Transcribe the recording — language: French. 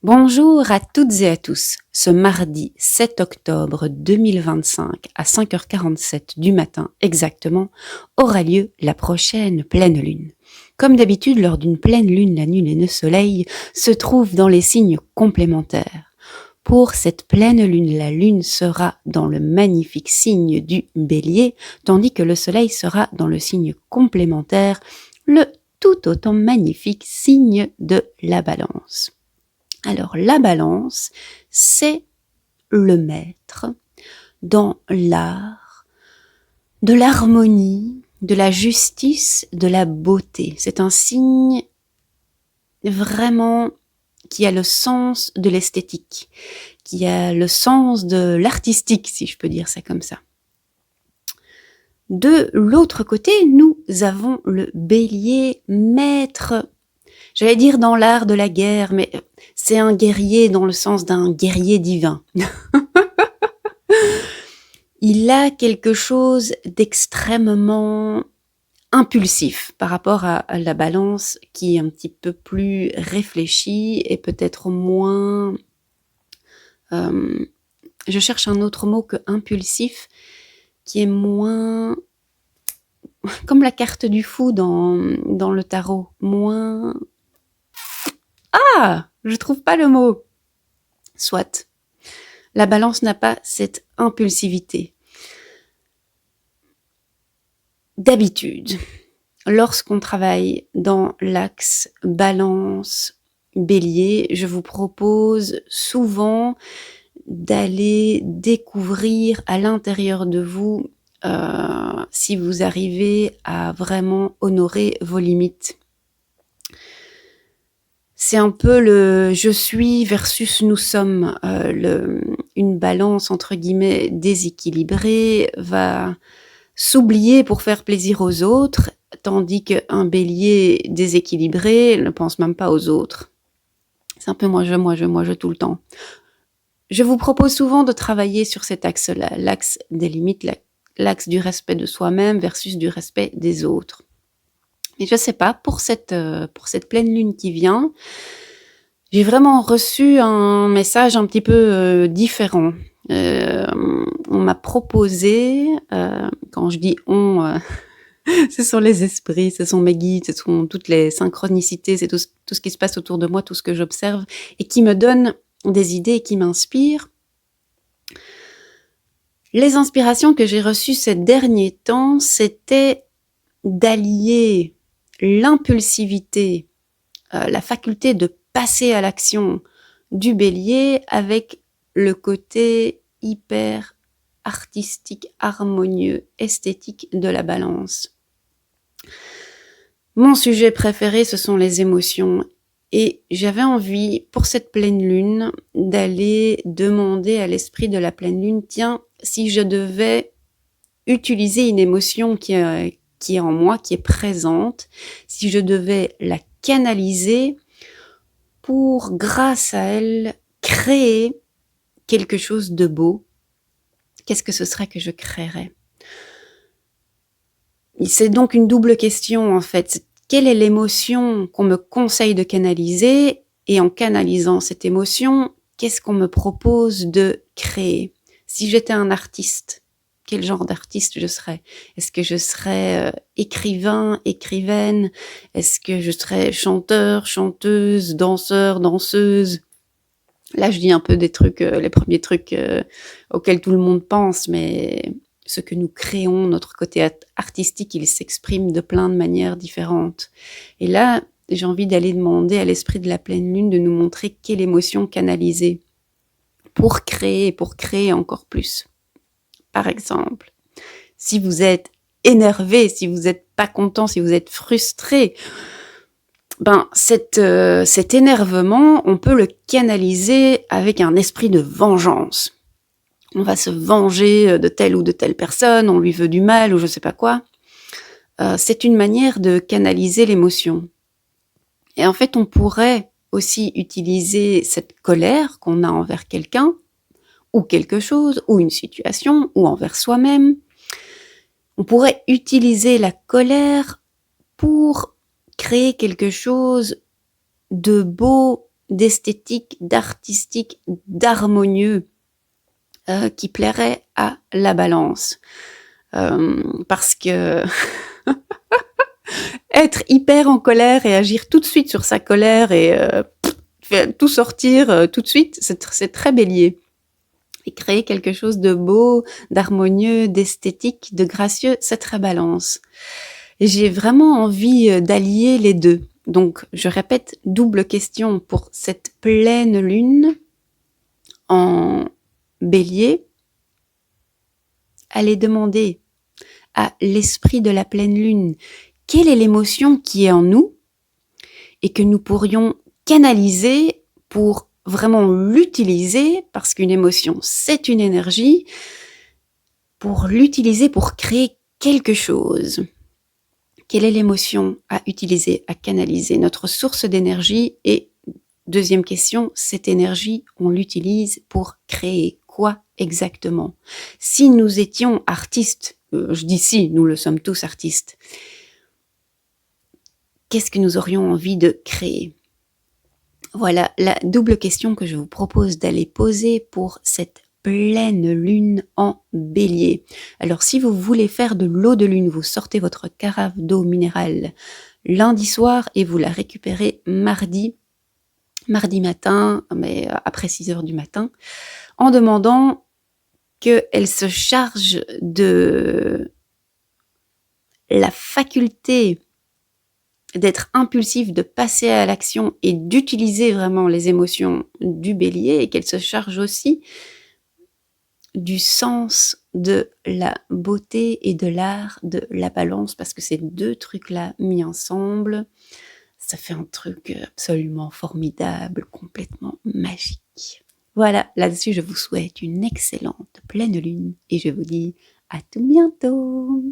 Bonjour à toutes et à tous. Ce mardi 7 octobre 2025 à 5h47 du matin exactement aura lieu la prochaine pleine lune. Comme d'habitude, lors d'une pleine lune, la lune et le soleil se trouvent dans les signes complémentaires. Pour cette pleine lune, la lune sera dans le magnifique signe du bélier, tandis que le soleil sera dans le signe complémentaire, le tout autant magnifique signe de la balance. Alors la balance, c'est le maître dans l'art, de l'harmonie, de la justice, de la beauté. C'est un signe vraiment qui a le sens de l'esthétique, qui a le sens de l'artistique, si je peux dire ça comme ça. De l'autre côté, nous avons le bélier maître, j'allais dire dans l'art de la guerre, mais c'est un guerrier dans le sens d'un guerrier divin. Il a quelque chose d'extrêmement impulsif par rapport à la balance qui est un petit peu plus réfléchie et peut-être moins... je cherche un autre mot que impulsif, qui est moins... comme la carte du fou dans le tarot. Moins... Ah, je trouve pas le mot. Soit. La balance n'a pas cette impulsivité. D'habitude, lorsqu'on travaille dans l'axe balance-bélier, je vous propose souvent d'aller découvrir à l'intérieur de vous si vous arrivez à vraiment honorer vos limites. C'est un peu le « je suis » versus « nous sommes ». Une balance, entre guillemets, déséquilibrée va s'oublier pour faire plaisir aux autres, tandis qu'un bélier déséquilibré ne pense même pas aux autres. C'est un peu moi, je tout le temps. Je vous propose souvent de travailler sur cet axe-là, l'axe des limites, l'axe du respect de soi-même versus du respect des autres. Mais je sais pas, pour cette pleine lune qui vient, j'ai vraiment reçu un message un petit peu différent. On m'a proposé, quand je dis on, ce sont les esprits, ce sont mes guides, ce sont toutes les synchronicités, c'est tout ce qui se passe autour de moi, tout ce que j'observe et qui me donne des idées et qui m'inspire. Les inspirations que j'ai reçues ces derniers temps, c'était d'allier l'impulsivité, la faculté de passer à l'action du bélier avec le côté hyper artistique, harmonieux, esthétique de la balance. Mon sujet préféré, ce sont les émotions. Et j'avais envie, pour cette pleine lune, d'aller demander à l'esprit de la pleine lune, tiens, si je devais utiliser une émotion qui est en moi, qui est présente, si je devais la canaliser pour, grâce à elle, créer quelque chose de beau, qu'est-ce que ce serait que je créerais ? C'est donc une double question, en fait. Quelle est l'émotion qu'on me conseille de canaliser ? Et en canalisant cette émotion, qu'est-ce qu'on me propose de créer ? Si j'étais un artiste, quel genre d'artiste je serais ? Est-ce que je serais écrivain, écrivaine ? Est-ce que je serais chanteur, chanteuse, danseur, danseuse ? Là, je dis un peu des trucs, les premiers trucs auxquels tout le monde pense, mais ce que nous créons, notre côté artistique, il s'exprime de plein de manières différentes. Et là, j'ai envie d'aller demander à l'esprit de la pleine lune de nous montrer quelle émotion canaliser pour créer encore plus. Par exemple, si vous êtes énervé, si vous n'êtes pas content, si vous êtes frustré, cet énervement, on peut le canaliser avec un esprit de vengeance. On va se venger de telle ou de telle personne, on lui veut du mal ou je sais pas quoi. C'est une manière de canaliser l'émotion. Et en fait, on pourrait aussi utiliser cette colère qu'on a envers quelqu'un, ou quelque chose, ou une situation, ou envers soi-même. On pourrait utiliser la colère pour créer quelque chose de beau d'esthétique, d'artistique, d'harmonieux qui plairait à la Balance. Parce que être hyper en colère et agir tout de suite sur sa colère et tout sortir tout de suite, c'est très Bélier. Et créer quelque chose de beau, d'harmonieux, d'esthétique, de gracieux, c'est très Balance. Et j'ai vraiment envie d'allier les deux. Donc, je répète, double question pour cette pleine lune en Bélier. Allez demander à l'esprit de la pleine lune quelle est l'émotion qui est en nous et que nous pourrions canaliser pour vraiment l'utiliser, parce qu'une émotion, c'est une énergie, pour l'utiliser pour créer quelque chose. Quelle est l'émotion à utiliser, à canaliser? Notre source d'énergie. Et deuxième question, cette énergie, on l'utilise pour créer quoi exactement? Si nous étions artistes, je dis si, nous le sommes tous artistes, qu'est-ce que nous aurions envie de créer? Voilà la double question que je vous propose d'aller poser pour cette pleine lune en Bélier. Alors si vous voulez faire de l'eau de lune, vous sortez votre carafe d'eau minérale lundi soir et vous la récupérez mardi matin, mais après 6h du matin, en demandant qu'elle se charge de la faculté d'être impulsif, de passer à l'action et d'utiliser vraiment les émotions du Bélier, et qu'elle se charge aussi du sens de la beauté et de l'art de la Balance, parce que ces deux trucs-là mis ensemble, ça fait un truc absolument formidable, complètement magique. Voilà, là-dessus, je vous souhaite une excellente pleine lune et je vous dis à tout bientôt.